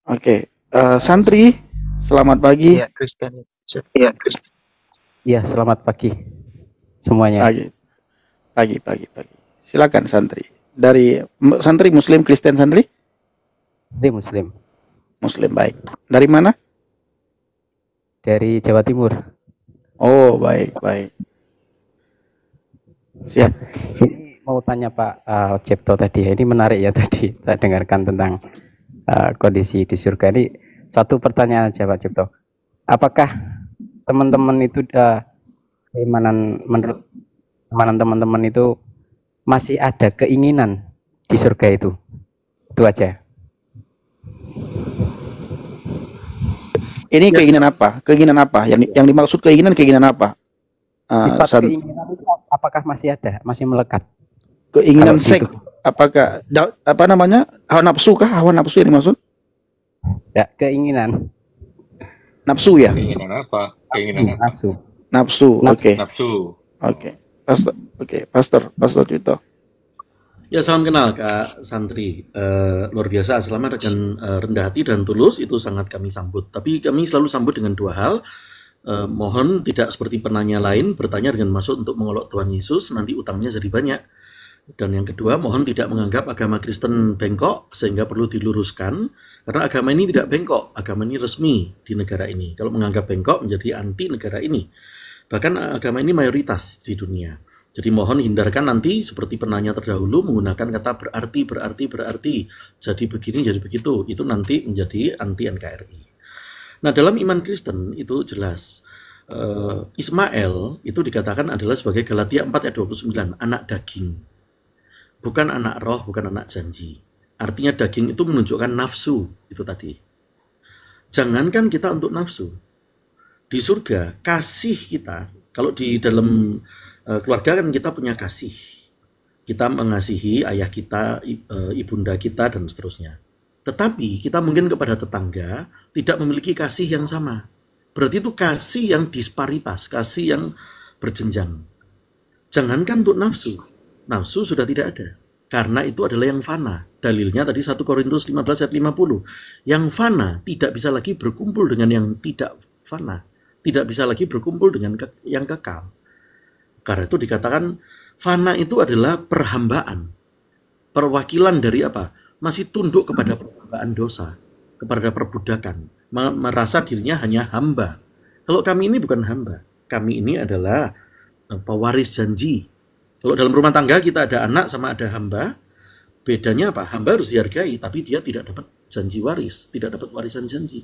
Oke, santri, selamat pagi. Iya, Kristen. Iya, Kristen. Iya, selamat pagi semuanya. Pagi, pagi. Silakan santri. Dari santri Muslim, Kristen santri? Dia Muslim. Muslim, baik. Dari mana? Dari Jawa Timur. Oh, baik. Siap. Ini mau tanya Pak Cipto tadi. Ini menarik ya tadi. Saya dengarkan tentang kondisi di surga. Ini satu pertanyaan aja Pak Cipto. Apakah teman-teman itu keimanan menurut teman-teman itu masih ada keinginan di surga itu? Itu aja. Ini keinginan apa? Keinginan apa? Yang dimaksud keinginan apa? Sifat keinginan itu apakah masih ada? Masih melekat? Keinginan seks? Apakah apa namanya? Hawa nafsu kah? Hawa nafsu yang dimaksud? Ya, keinginan. Nafsu ya? Keinginan apa? Keinginan apa? Nafsu. Oke. Nafsu. Oke. Pastor Cito. Ya, salam kenal Kak Santri. Luar biasa, selamat dengan rendah hati dan tulus, itu sangat kami sambut. Tapi kami selalu sambut dengan dua hal. Mohon tidak seperti penanya lain, bertanya dengan maksud untuk mengolok Tuhan Yesus, nanti utangnya jadi banyak. Dan yang kedua, mohon tidak menganggap agama Kristen bengkok, sehingga perlu diluruskan. Karena agama ini tidak bengkok, agama ini resmi di negara ini. Kalau menganggap bengkok, menjadi anti negara ini. Bahkan agama ini mayoritas di dunia. Jadi mohon hindarkan nanti seperti penanya terdahulu menggunakan kata berarti, jadi begini, jadi begitu. Itu nanti menjadi anti NKRI. Nah, dalam iman Kristen itu jelas. Ismail itu dikatakan adalah sebagai Galatia 4 ayat 29, anak daging. Bukan anak roh, bukan anak janji. Artinya daging itu menunjukkan nafsu, itu tadi. Jangankan kita untuk nafsu. Di surga, kasih kita, kalau di dalam keluarga kan kita punya kasih. Kita mengasihi ayah kita, ibunda kita, dan seterusnya. Tetapi kita mungkin kepada tetangga tidak memiliki kasih yang sama. Berarti itu kasih yang disparitas, kasih yang berjenjang. Jangankan untuk nafsu. Nafsu sudah tidak ada. Karena itu adalah yang fana. Dalilnya tadi 1 Korintus 15 ayat 50. Yang fana tidak bisa lagi berkumpul dengan yang tidak fana. Tidak bisa lagi berkumpul dengan yang kekal. Karena itu dikatakan fana itu adalah perhambaan. Perwakilan dari apa? Masih tunduk kepada perhambaan dosa, kepada perbudakan. Merasa dirinya hanya hamba. Kalau kami ini bukan hamba. Kami ini adalah pewaris janji. Kalau dalam rumah tangga kita ada anak sama ada hamba, bedanya apa? Hamba harus dihargai, tapi dia tidak dapat janji waris, tidak dapat warisan janji.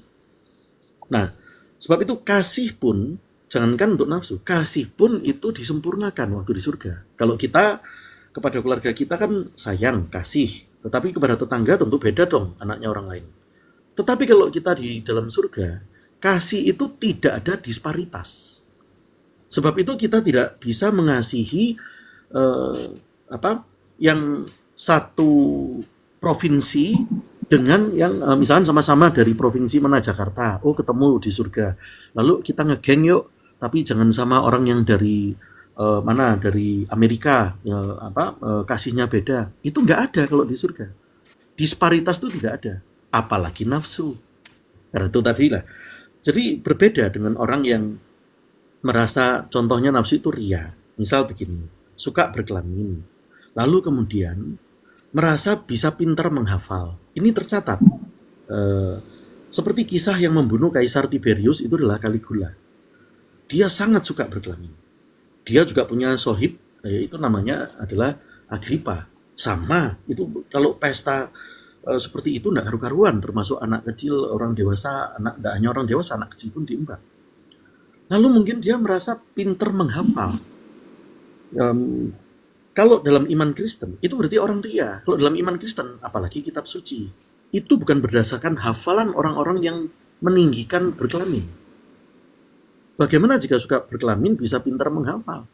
Nah, sebab itu kasih pun, jangankan untuk nafsu, kasih pun itu disempurnakan waktu di surga. Kalau kita kepada keluarga kita kan sayang, kasih. Tetapi kepada tetangga tentu beda dong, anaknya orang lain. Tetapi kalau kita di dalam surga, kasih itu tidak ada disparitas. Sebab itu kita tidak bisa mengasihi yang satu provinsi dengan yang misalnya sama-sama dari provinsi mana Jakarta, ketemu di surga. Lalu kita ngegeng yuk, tapi jangan sama orang yang dari dari Amerika, kasihnya beda. Itu nggak ada kalau di surga. Disparitas itu tidak ada, apalagi nafsu. Karena itu tadi lah. Jadi berbeda dengan orang yang merasa contohnya nafsu itu ria. Misal begini, suka berkelamin, lalu kemudian merasa bisa pintar menghafal. Ini tercatat. Seperti kisah yang membunuh Kaisar Tiberius itu adalah Caligula. Dia sangat suka berkelamin. Dia juga punya sohib, itu namanya adalah Agrippa. Sama, itu kalau pesta seperti itu tidak karu-karuan, termasuk anak kecil, orang dewasa, tidak hanya orang dewasa, anak kecil pun diembak. Lalu mungkin dia merasa pintar menghafal. Kalau dalam iman Kristen, itu berarti orang ria. Kalau dalam iman Kristen, apalagi kitab suci, itu bukan berdasarkan hafalan orang-orang yang meninggikan berkelamin. Bagaimana jika suka berkelamin bisa pintar menghafal?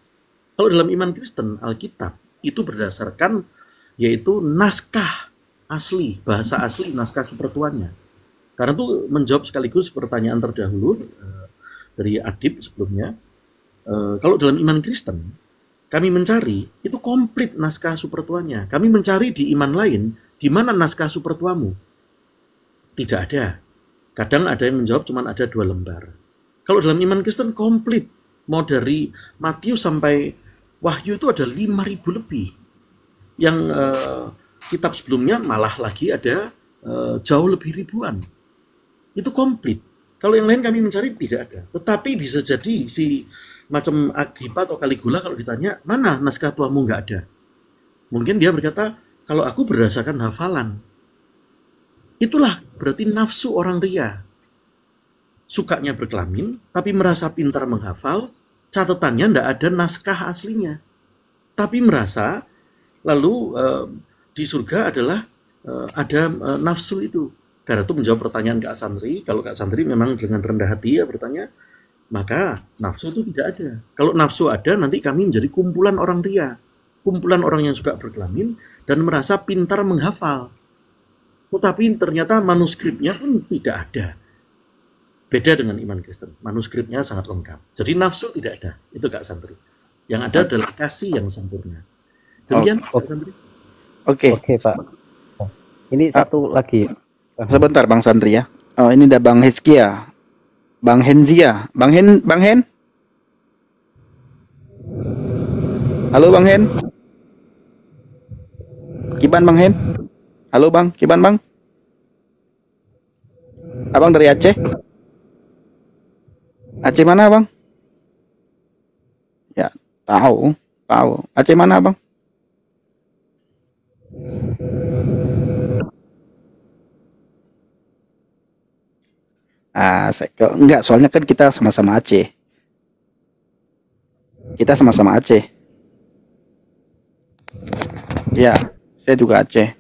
Kalau dalam iman Kristen, Alkitab, itu berdasarkan yaitu naskah asli, bahasa asli, naskah supertuannya. Karena itu menjawab sekaligus pertanyaan terdahulu dari Adib sebelumnya. Kalau dalam iman Kristen, kami mencari itu komplit naskah supertuannya. Kami mencari di iman lain, di mana naskah supertuamu. Tidak ada. Kadang ada yang menjawab cuma ada 2 lembar. Kalau dalam iman Kristen komplit. Mau dari Matius sampai Wahyu itu ada 5.000 lebih. Yang kitab sebelumnya malah lagi ada jauh lebih ribuan. Itu komplit. Kalau yang lain kami mencari tidak ada. Tetapi bisa jadi si macam Agripa atau Caligula kalau ditanya, mana naskah tuamu nggak ada? Mungkin dia berkata, kalau aku berdasarkan hafalan. Itulah berarti nafsu orang ria. Sukanya berkelamin, tapi merasa pintar menghafal, catatannya tidak ada naskah aslinya. Tapi merasa, lalu di surga adalah ada nafsu itu. Karena itu menjawab pertanyaan Kak Santri, kalau Kak Santri memang dengan rendah hati ya bertanya, maka nafsu itu tidak ada. Kalau nafsu ada, nanti kami menjadi kumpulan orang ria. Kumpulan orang yang suka berkelamin dan merasa pintar menghafal. Tetapi ternyata manuskripnya pun tidak ada. Beda dengan iman Kristen. Manuskripnya sangat lengkap. Jadi nafsu tidak ada. Itu Kak Santri. Yang ada adalah kasih yang sempurna. Demikian Kak Santri. Oke. Oke, Pak. Ini satu lagi. Sebentar Bang Santri ya. Oh, ini ada Bang Hezkia. Bang Henzia. Bang Hen. Halo Bang Hen. Kiban Bang Hen. Halo Bang, Kiban Bang. Abang dari Aceh. Aceh mana Bang? Ya, tahu. Aceh mana Bang? Enggak, soalnya kan kita sama-sama Aceh. Ya, saya juga Aceh.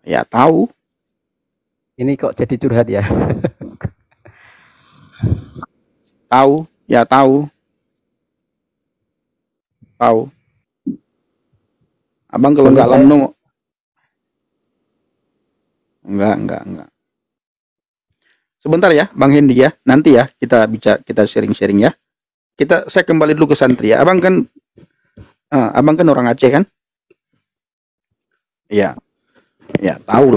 Ya, tahu. Ini kok jadi curhat ya? Tahu. Abang kalau nggak lamno. Enggak. Sebentar ya, Bang Hendi ya. Nanti ya kita sharing-sharing ya. Saya kembali dulu ke Santri ya. Abang kan orang Aceh kan? Iya. Ya, tahu.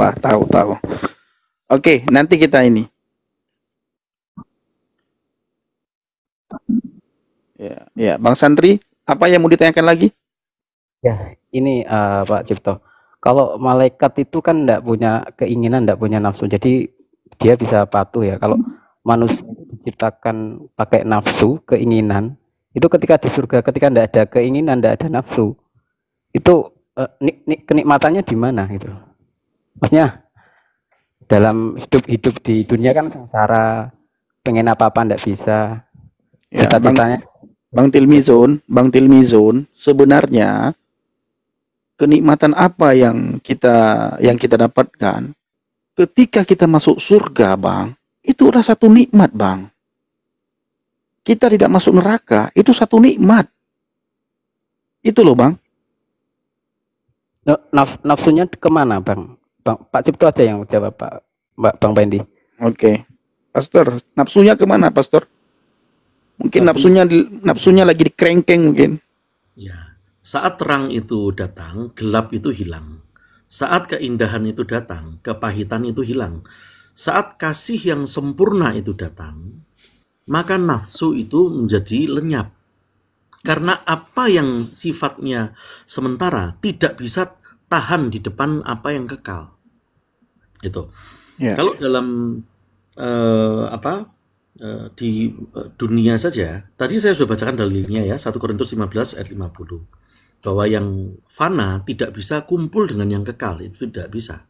Oke, nanti kita ini. Ya, Bang Santri, apa yang mau ditanyakan lagi? Ya, ini Pak Cipto. Kalau malaikat itu kan tidak punya keinginan, tidak punya nafsu. Jadi dia bisa patuh ya. Kalau manusia itu diciptakan pakai nafsu, keinginan, itu ketika di surga, ketika tidak ada keinginan, tidak ada nafsu, itu kenikmatannya di mana gitu? Maksudnya dalam hidup di dunia kan sengsara, pengen apa-apa tidak bisa. Ya, Cita-citanya. Bang Tilmizon, sebenarnya kenikmatan apa yang kita dapatkan ketika kita masuk surga, Bang? Itu udah satu nikmat, Bang. Kita tidak masuk neraka, itu satu nikmat. Itu loh, Bang. Nafsunya kemana, Bang? Pak Cipto aja yang jawab, Bang Pendi. Oke. Pastor, nafsunya kemana, Pastor? Mungkin nafsunya lagi dikerengkeng mungkin. Ya, saat terang itu datang, gelap itu hilang. Saat keindahan itu datang, kepahitan itu hilang. Saat kasih yang sempurna itu datang, maka nafsu itu menjadi lenyap. Karena apa yang sifatnya sementara tidak bisa tahan di depan apa yang kekal. Itu. Ya. Kalau dalam di dunia saja, tadi saya sudah bacakan dalilnya ya, 1 Korintus 15 ayat 50. Bahwa yang fana tidak bisa kumpul dengan yang kekal, itu tidak bisa.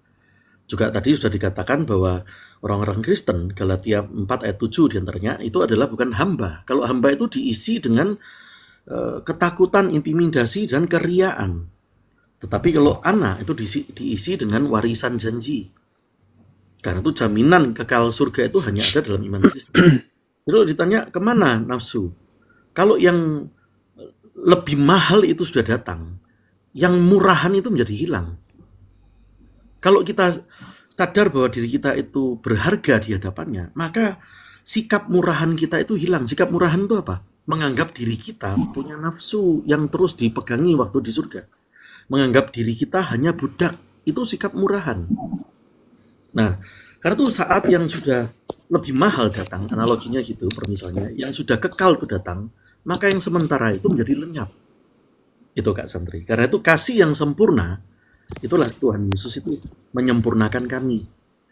Juga tadi sudah dikatakan bahwa orang-orang Kristen, Galatia 4 ayat 7 diantaranya, itu adalah bukan hamba. Kalau hamba itu diisi dengan ketakutan, intimidasi, dan keriaan. Tetapi kalau anak itu diisi dengan warisan janji. Karena itu jaminan kekal surga itu hanya ada dalam iman Kristen. Kalau ditanya kemana nafsu? Kalau yang lebih mahal itu sudah datang, yang murahan itu menjadi hilang. Kalau kita sadar bahwa diri kita itu berharga di hadapannya, maka sikap murahan kita itu hilang. Sikap murahan itu apa? Menganggap diri kita punya nafsu yang terus dipegangi waktu di surga. menganggap diri kita hanya budak. Itu sikap murahan. Nah, karena itu saat yang sudah lebih mahal datang, analoginya gitu, permisalnya, yang sudah kekal itu datang, maka yang sementara itu menjadi lenyap. Itu Kak Santri. Karena itu kasih yang sempurna, itulah Tuhan Yesus itu menyempurnakan kami.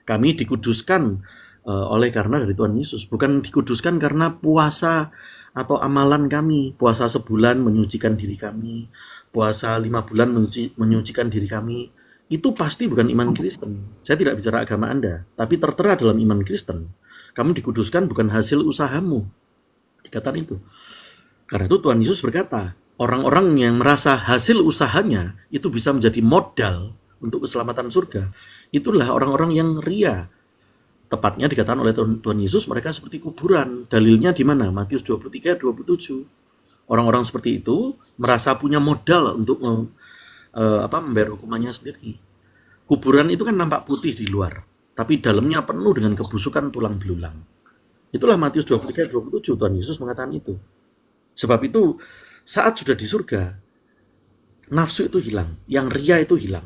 Kami dikuduskan oleh karena dari Tuhan Yesus. Bukan dikuduskan karena puasa atau amalan kami. Puasa sebulan menyucikan diri kami. Puasa 5 bulan menyucikan diri kami. Itu pasti bukan iman Kristen. Saya tidak bicara agama Anda, tapi tertera dalam iman Kristen. Kamu dikuduskan bukan hasil usahamu. Dikatakan itu. Karena itu Tuhan Yesus berkata, orang-orang yang merasa hasil usahanya itu bisa menjadi modal untuk keselamatan surga. Itulah orang-orang yang ria. Tepatnya dikatakan oleh Tuhan Yesus, mereka seperti kuburan. Dalilnya di mana? Matius 23, 27. Orang-orang seperti itu merasa punya modal untuk membayar hukumannya sendiri. Kuburan itu kan nampak putih di luar, tapi dalamnya penuh dengan kebusukan tulang belulang. Itulah Matius 23, 27. Tuhan Yesus mengatakan itu. Sebab itu, saat sudah di surga, nafsu itu hilang, yang ria itu hilang.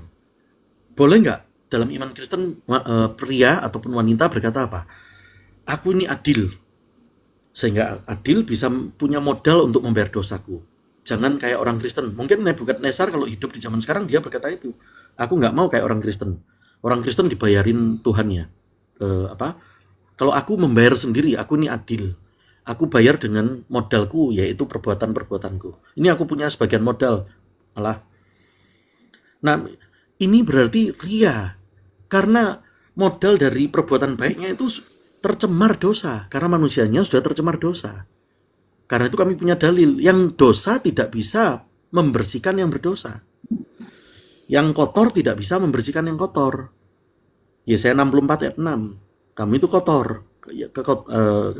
Boleh nggak dalam iman Kristen pria ataupun wanita berkata apa? Aku ini adil, sehingga adil bisa punya modal untuk membayar dosaku. Jangan kayak orang Kristen. Mungkin Nebukadnezar kalau hidup di zaman sekarang dia berkata itu. Aku nggak mau kayak orang Kristen. Orang Kristen dibayarin Tuhannya. Kalau aku membayar sendiri, aku ini adil. Aku bayar dengan modalku, yaitu perbuatan-perbuatanku. Ini aku punya sebagian modal. Alah. Nah, ini berarti ria. Karena modal dari perbuatan baiknya itu tercemar dosa. Karena manusianya sudah tercemar dosa. Karena itu kami punya dalil, yang dosa tidak bisa membersihkan yang berdosa. Yang kotor tidak bisa membersihkan yang kotor. Yesaya 64 ayat 6. Kamu itu kotor.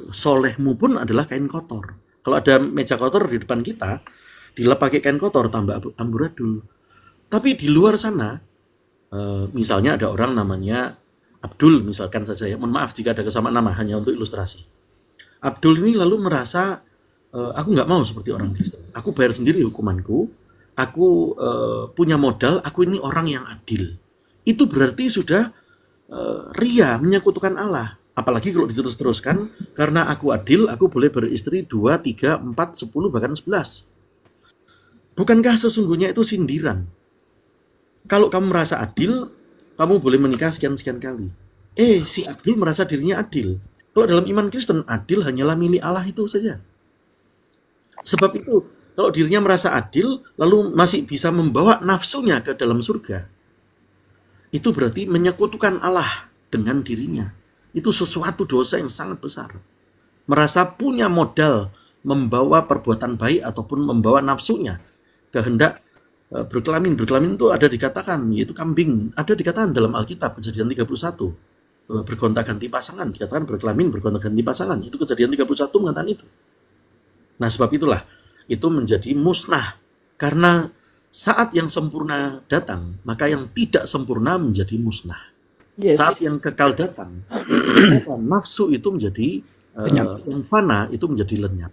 Solehmu pun adalah kain kotor. Kalau ada meja kotor di depan kita, dilap pakai kain kotor, tambah amburadul. Tapi di luar sana, misalnya ada orang namanya Abdul, misalkan saja ya. Mohon maaf jika ada kesamaan nama, hanya untuk ilustrasi. Abdul ini lalu merasa, aku nggak mau seperti orang Kristen. Aku bayar sendiri hukumanku. Aku punya modal. Aku ini orang yang adil. Itu berarti sudah ria, menyekutukan Allah. Apalagi kalau diterus-teruskan, karena aku adil, aku boleh beristri 2, 3, 4, 10, bahkan 11. Bukankah sesungguhnya itu sindiran? Kalau kamu merasa adil, kamu boleh menikah sekian-sekian kali. Si Abdul merasa dirinya adil. Kalau dalam iman Kristen, adil hanyalah milik Allah itu saja. Sebab itu, kalau dirinya merasa adil, lalu masih bisa membawa nafsunya ke dalam surga, itu berarti menyekutukan Allah dengan dirinya. Itu sesuatu dosa yang sangat besar. Merasa punya modal membawa perbuatan baik ataupun membawa nafsunya kehendak berkelamin. Berkelamin itu ada dikatakan, yaitu kambing. Ada dikatakan dalam Alkitab, Kejadian 31. Bergonta-ganti pasangan. Dikatakan berkelamin, bergonta-ganti pasangan. Itu Kejadian 31 mengatakan itu. Nah, sebab itulah itu menjadi musnah. Karena saat yang sempurna datang, maka yang tidak sempurna menjadi musnah. Yes. Saat yang kekal datang, nafsu itu menjadi yang fana itu menjadi lenyap.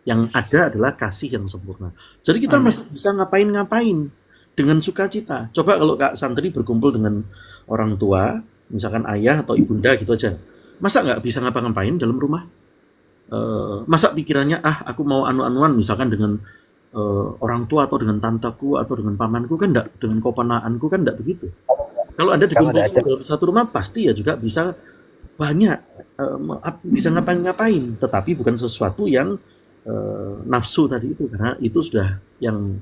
Yang ada adalah kasih yang sempurna. Jadi kita masih bisa ngapain-ngapain dengan sukacita. Coba kalau Kak Santri berkumpul dengan orang tua, misalkan ayah atau ibunda gitu aja, masa nggak bisa ngapa-ngapain dalam rumah? Masa pikirannya, aku mau anu-anuan misalkan dengan orang tua atau dengan tanteku atau dengan pamanku, kan enggak, dengan keponakanku, kan enggak begitu. Kalau Anda dikumpulkan dalam satu rumah, pasti ya juga bisa banyak, bisa ngapain-ngapain, tetapi bukan sesuatu yang nafsu tadi itu, karena itu sudah yang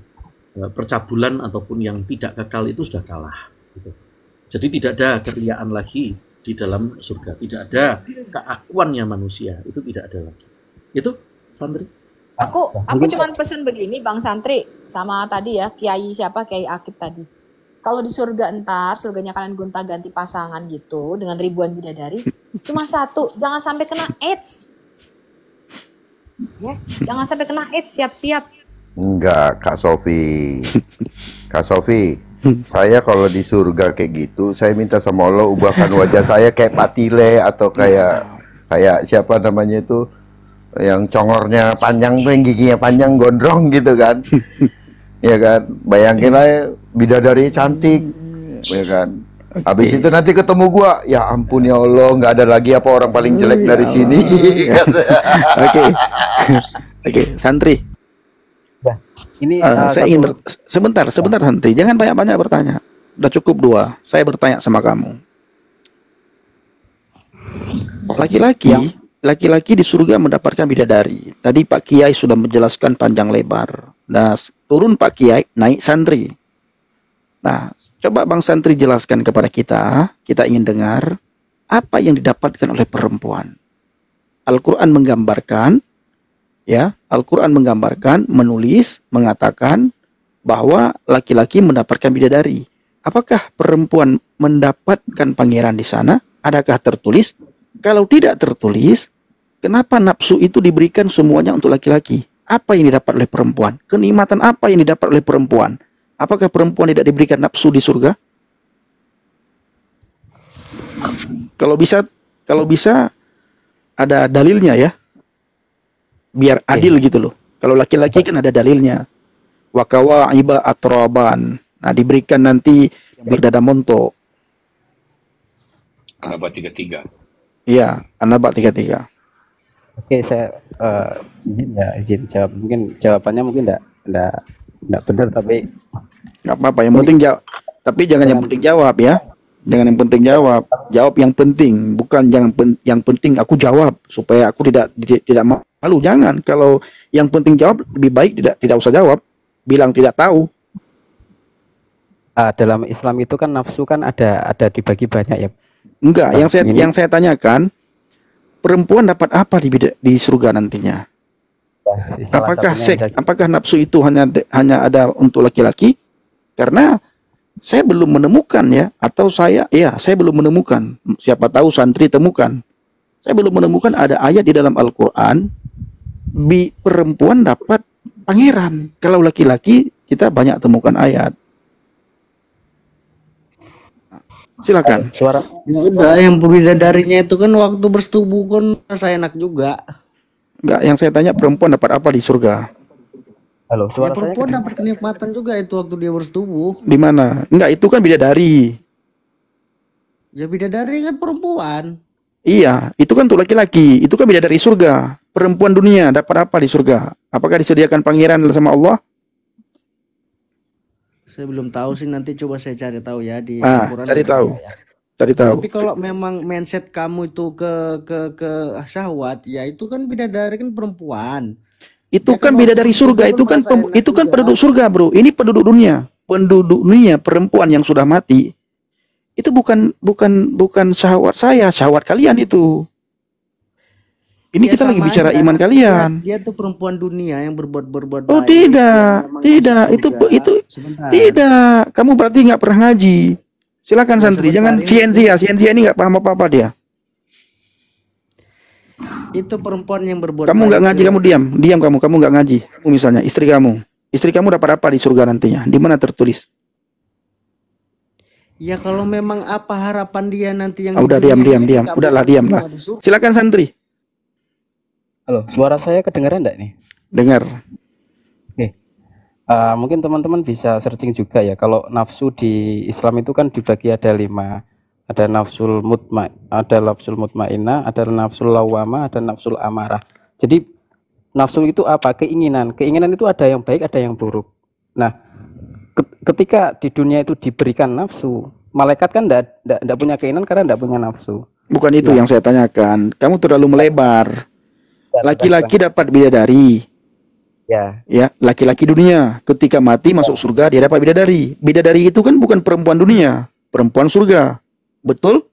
percabulan ataupun yang tidak kekal itu sudah kalah. Gitu. Jadi tidak ada keriaan lagi di dalam surga, tidak ada keakuannya manusia, itu tidak ada lagi. Itu Santri. Aku cuma pesen begini Bang Santri, sama tadi ya Kiai Akib tadi. Kalau di surga entar, surganya kalian gonta-ganti pasangan gitu dengan ribuan bidadari, cuma satu, jangan sampai kena AIDS. Ya, jangan sampai kena AIDS, siap-siap. Enggak, Kak Sofi. Kak Sofi, saya kalau di surga kayak gitu, saya minta sama Allah ubahkan wajah saya kayak Patile atau kayak siapa namanya itu, yang congornya panjang tuh, yang giginya panjang gondrong gitu kan. Ya kan, bayangin aja bidadari cantik, ya kan. Habis itu nanti ketemu gua, ya ampun ya Allah, nggak ada lagi apa orang paling jelek dari sini. Oke, oke, santri. Nah, ini Saya ingin sebentar santri, jangan banyak-banyak bertanya. Udah cukup 2. Saya bertanya sama kamu. Laki-laki di surga mendapatkan bidadari. Tadi Pak Kiai sudah menjelaskan panjang lebar. Nah, turun Pak Kiai, naik santri. Nah, coba Bang Santri jelaskan kepada kita ingin dengar apa yang didapatkan oleh perempuan. Al-Quran menggambarkan, menulis, mengatakan bahwa laki-laki mendapatkan bidadari. Apakah perempuan mendapatkan pangeran di sana? Adakah tertulis? Kalau tidak tertulis, kenapa nafsu itu diberikan semuanya untuk laki-laki? Apa yang didapat oleh perempuan? Kenikmatan apa yang didapat oleh perempuan? Apakah perempuan tidak diberikan nafsu di surga? Kalau bisa ada dalilnya ya. Biar adil gitu loh. Kalau laki-laki kan ada dalilnya. Wa kawaiba atraban. Nah, diberikan nanti berdada montok. An-Naba 33. Iya, An-Naba 33. Oke, saya izin jawab. Mungkin jawabannya mungkin enggak benar, tapi nggak apa-apa. Yang penting jawab. Tapi jangan yang penting jawab ya. Jangan yang penting jawab. Jawab yang penting, bukan yang penting aku jawab supaya aku tidak malu. Jangan. Kalau yang penting jawab, lebih baik tidak usah jawab. Bilang tidak tahu. dalam Islam itu kan nafsu kan ada dibagi banyak ya. Enggak, yang saya tanyakan, perempuan dapat apa di surga nantinya? Apakah nafsu itu hanya ada untuk laki-laki? Karena saya belum menemukan ya, atau saya belum menemukan. Siapa tahu santri temukan. Saya belum menemukan ada ayat di dalam Al-Qur'an perempuan dapat pangeran. Kalau laki-laki kita banyak temukan ayat. Silakan. Suara. Ya udah, yang bidadarinya itu kan waktu bersetubuh kan rasa enak juga. Enggak, yang saya tanya perempuan dapat apa di surga? Halo, Ya suara perempuan saya. dapat kenikmatan juga itu waktu dia bersetubuh. Di mana? Enggak, itu kan bidadari. Ya bidadari kan perempuan. Iya, itu kan untuk laki-laki. Itu kan bidadari surga. Perempuan dunia dapat apa di surga? Apakah disediakan pangeran sama Allah? Saya belum tahu sih, nanti coba saya cari tahu ya di Al-Quran. Cari tahu. Ya. Cari tahu. Tapi kalau memang mindset kamu itu ke syahwat, ya itu kan bidadari kan perempuan. Itu Ya kan kan bidadari waktu surga, itu kan itu kan juga. penduduk surga, Bro. Ini penduduk dunia. Penduduk dunia perempuan yang sudah mati. Itu bukan syahwat saya, syahwat kalian itu. Ini Ya kita lagi sama bicara aja. iman kalian. Dia tuh perempuan dunia yang berbuat Oh baik. tidak, Memang tidak. masuk surga. Itu Sebentar. tidak. Kamu berarti nggak pernah ngaji. Silakan Ya, santri, sebentar, jangan ini- Sienzia ini nggak paham apa-apa dia. Itu perempuan yang berbuat Kamu nggak baik. ngaji, kamu diam kamu nggak ngaji. Kamu misalnya istri kamu dapat apa di surga nantinya? Di mana tertulis? Ya kalau memang apa harapan dia nanti yang Udah di dunia diam. ini dikabulkan Udahlah diam lah. semua di surga. Silakan santri. Halo, suara saya kedengaran enggak nih? Dengar. Mungkin teman-teman bisa searching juga ya. Kalau nafsu di Islam itu kan dibagi ada 5. Ada nafsul mutmainnah, ada nafsul lawamah, ada nafsul amarah. Jadi nafsu itu apa? Keinginan. Keinginan itu ada yang baik, ada yang buruk. Nah, ketika di dunia itu diberikan nafsu, malaikat kan enggak punya keinginan karena enggak punya nafsu. Bukan itu yang saya tanyakan. Kamu terlalu melebar. Laki-laki dapat bidadari. Ya, laki-laki dunia ketika mati masuk surga dia dapat bidadari. Bidadari itu kan bukan perempuan dunia, perempuan surga. Betul?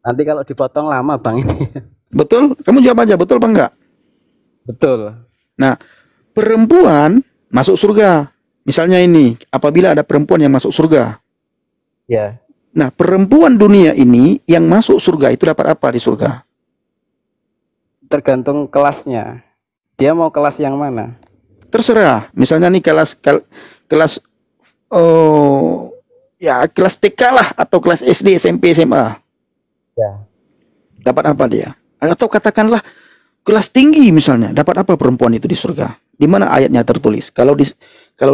Nanti kalau dipotong lama Bang ini. Betul? Kamu jawab aja, betul apa enggak? Betul. Nah, perempuan masuk surga. Misalnya ini, apabila ada perempuan yang masuk surga. Ya. Nah, perempuan dunia ini yang masuk surga itu dapat apa di surga? Tergantung kelasnya. Dia mau kelas yang mana? Terserah. Misalnya nih kelas TK lah atau kelas SD, SMP, SMA. Ya. Dapat apa dia? Atau katakanlah kelas tinggi misalnya, dapat apa perempuan itu di surga? Di mana ayatnya tertulis? Kalau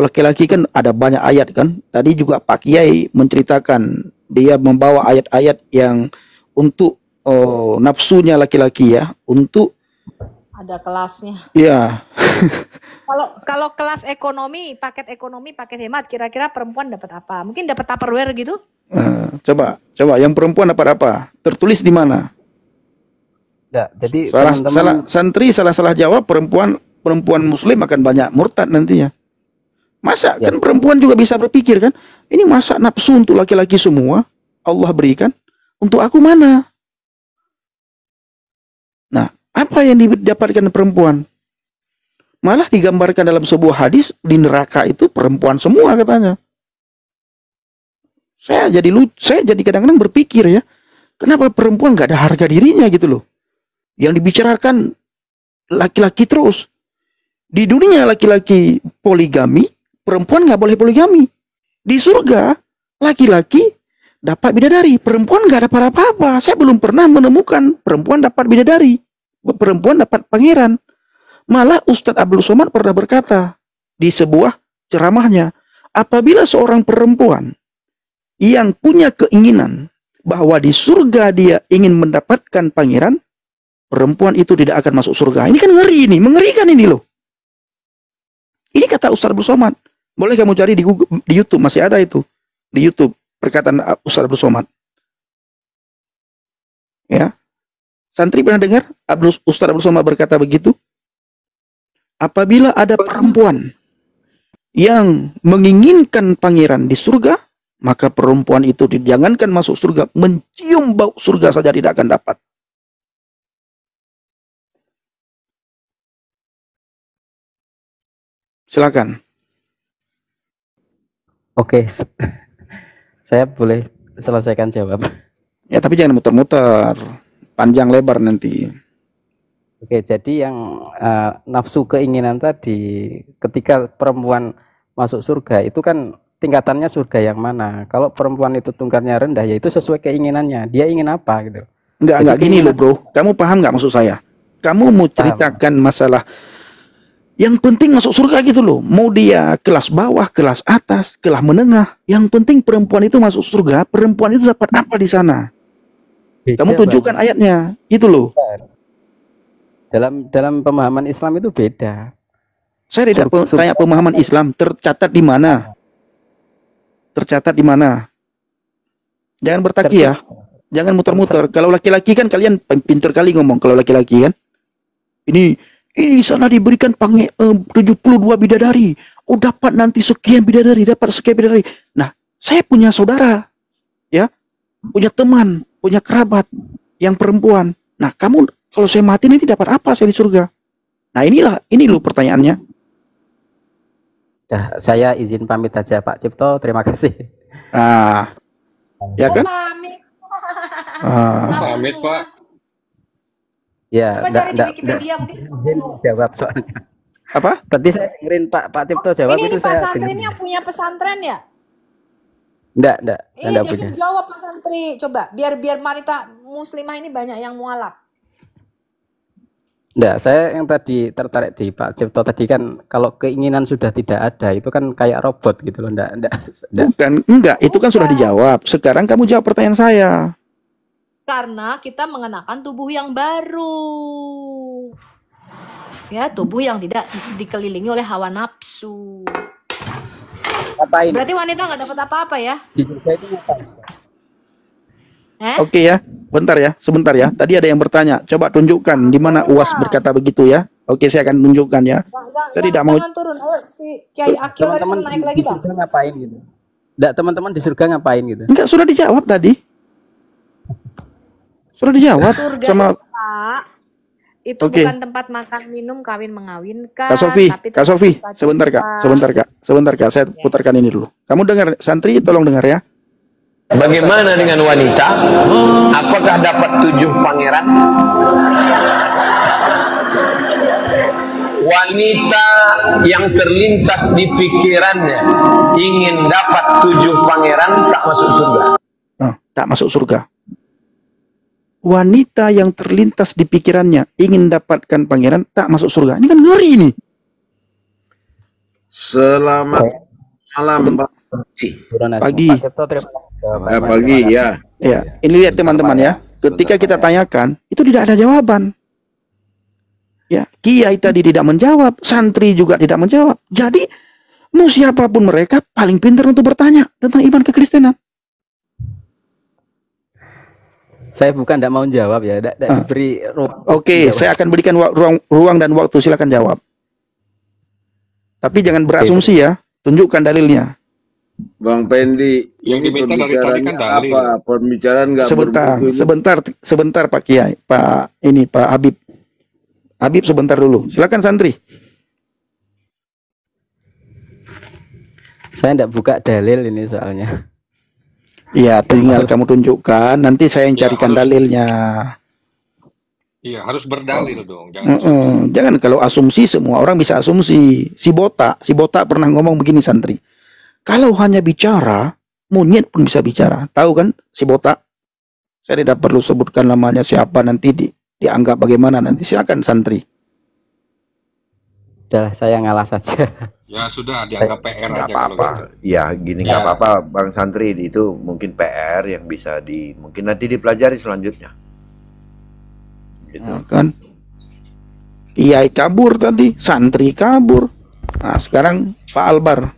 laki-laki kan ada banyak ayat kan. Tadi juga Pak Kiai menceritakan dia membawa ayat-ayat yang untuk nafsunya laki-laki ya, untuk Ada kelasnya. ya. Kalau kelas ekonomi, paket hemat, kira-kira perempuan dapat apa? Mungkin dapat Tupperware gitu? Coba yang perempuan dapat apa? Tertulis di mana? Enggak, jadi Salah santri salah jawab, perempuan muslim akan banyak murtad nantinya. Masa Ya. kan perempuan juga bisa berpikir kan, ini masa nafsu untuk laki-laki semua Allah berikan, untuk aku mana? Nah, apa yang didapatkan perempuan? Malah digambarkan dalam sebuah hadis di neraka itu perempuan semua katanya. Saya jadi kadang-kadang berpikir ya, kenapa perempuan nggak ada harga dirinya gitu loh? Yang dibicarakan laki-laki terus. Di dunia laki-laki poligami, perempuan nggak boleh poligami. Di surga, laki-laki dapat bidadari, perempuan nggak dapat apa-apa. Saya belum pernah menemukan perempuan dapat bidadari, perempuan dapat pangeran. Malah Ustadz Abdul Somad pernah berkata di sebuah ceramahnya, apabila seorang perempuan yang punya keinginan bahwa di surga dia ingin mendapatkan pangeran, perempuan itu tidak akan masuk surga. Ini kan ngeri ini, mengerikan ini loh. Ini kata Ustadz Abdul Somad. Boleh kamu cari di Google, di YouTube, masih ada itu. Di YouTube, perkataan Ustadz Abdul Somad. Ya. Santri pernah dengar Ustadz Abdul Somad berkata begitu? Apabila ada perempuan yang menginginkan pangeran di surga, maka perempuan itu jangankan masuk surga, mencium bau surga saja tidak akan dapat. Silakan. Oke, saya boleh selesaikan jawab. Ya, tapi jangan muter-muter, panjang lebar nanti. Oke, jadi yang nafsu keinginan tadi, ketika perempuan masuk surga itu kan tingkatannya surga yang mana? Kalau perempuan itu tingkatnya rendah, ya itu sesuai keinginannya. Dia ingin apa gitu? Enggak gini loh bro. Kamu paham nggak maksud saya? Kamu mau ceritakan masalah yang penting masuk surga gitu loh. Mau dia kelas bawah, kelas atas, kelas menengah. Yang penting perempuan itu masuk surga. Perempuan itu dapat apa di sana? Beda, Kamu tunjukkan Bang. ayatnya. Itu loh. Dalam pemahaman Islam itu beda. Saya tidak tanya pemahaman Islam. Tercatat di mana? Tercatat di mana? Jangan bertaki ya. Jangan muter-muter. Kalau laki-laki kan kalian pinter kali ngomong. Kalau laki-laki kan. Ini di sana diberikan 72 bidadari. Oh, dapat nanti sekian bidadari, dapat sekian bidadari. Nah, saya punya saudara, ya, punya teman, punya kerabat yang perempuan. Nah, kamu kalau saya mati nanti dapat apa saya di surga? Nah, ini loh pertanyaannya. Dah, saya izin pamit aja Pak Cipto. Terima kasih. Ya kan? Pamit. Pamit Pak. Ya, Coba cari di Wikipedia mungkin. izin jawab soalnya. Apa? Tadi saya dengerin Pak Cipto jawab Ini itu Pak saya Santri dengerin. ini yang punya pesantren ya? Enggak, Ini enggak dia punya. jawab Pak Santri. Coba biar wanita muslimah ini banyak yang mualaf. Enggak, saya yang tadi tertarik di Pak Cipto tadi kan kalau keinginan sudah tidak ada itu kan kayak robot gitu loh. Enggak. Enggak, itu kan sudah dijawab. Sekarang kamu jawab pertanyaan saya. Karena kita mengenakan tubuh yang baru. Ya, tubuh yang tidak dikelilingi oleh hawa nafsu. Ngapain? Berarti wanita nggak dapat apa-apa ya? Di surga itu ngapain? Oke ya, sebentar ya. Tadi ada yang bertanya. Coba tunjukkan di mana UAS berkata begitu ya. Oke, saya akan tunjukkan ya. Saya tidak mau. Jangan turun. Ayo si Kiai Akil tadi Teman-teman suruh naik lagi, di Bang. surga ngapain gitu? Enggak, teman-teman di surga ngapain gitu? Enggak, sudah dijawab tadi. Sudah dijawab Surga sama itu, Pak, itu Oke. bukan tempat makan minum kawin mengawinkan. Kak Sofi. tapi Kak tempat Sofi, sukacita. sebentar Kak. Saya putarkan ini dulu. Kamu dengar, santri tolong dengar ya. Bagaimana dengan wanita? Apakah dapat 7 pangeran? Wanita yang terlintas di pikirannya ingin dapat 7 pangeran tak masuk surga. Tak masuk surga. Wanita yang terlintas di pikirannya ingin dapatkan pangeran tak masuk surga. Ini kan ngeri ini. Selamat malam, Pak. Pagi. Pak Cipto, terima kasih. Pagi ya. Ya, ini lihat teman-teman ya. Ketika kita tanyakan, itu tidak ada jawaban. Ya, kiai tadi tidak menjawab, santri juga tidak menjawab. Jadi, mau siapapun mereka paling pintar untuk bertanya tentang iman kekristenan. Saya bukan tidak mau jawab ya, tidak diberi ruang. Oke, saya akan berikan ruang dan waktu, silakan jawab. Tapi jangan berasumsi ya, tunjukkan dalilnya. Bang Pendi, Yang ini diminta dari tadi kan pembicaraannya dalil. apa? Pembicaraan nggak Sebentar Pak Kiai, Pak Habib. Habib sebentar dulu. Silakan santri. Saya tidak buka dalil ini soalnya. Iya, tinggal kamu tunjukkan, nanti saya yang carikan dalilnya. Iya, harus berdalil dong. Jangan Jangan kalau asumsi, semua orang bisa asumsi. Si Botak pernah ngomong begini santri. Kalau hanya bicara, monyet pun bisa bicara. Tahu kan si Botak? Saya tidak perlu sebutkan namanya siapa, nanti dianggap bagaimana nanti. Silakan santri. Udah, saya ngalah saja. Ya sudah, dianggap PR Nggak aja kalau apa-apa. gitu. Ya gini nggak apa-apa, Bang Santri, itu mungkin PR yang bisa mungkin nanti dipelajari selanjutnya. Gitu. Kan? Kiai kabur tadi, santri kabur. Nah, sekarang Pak Albar.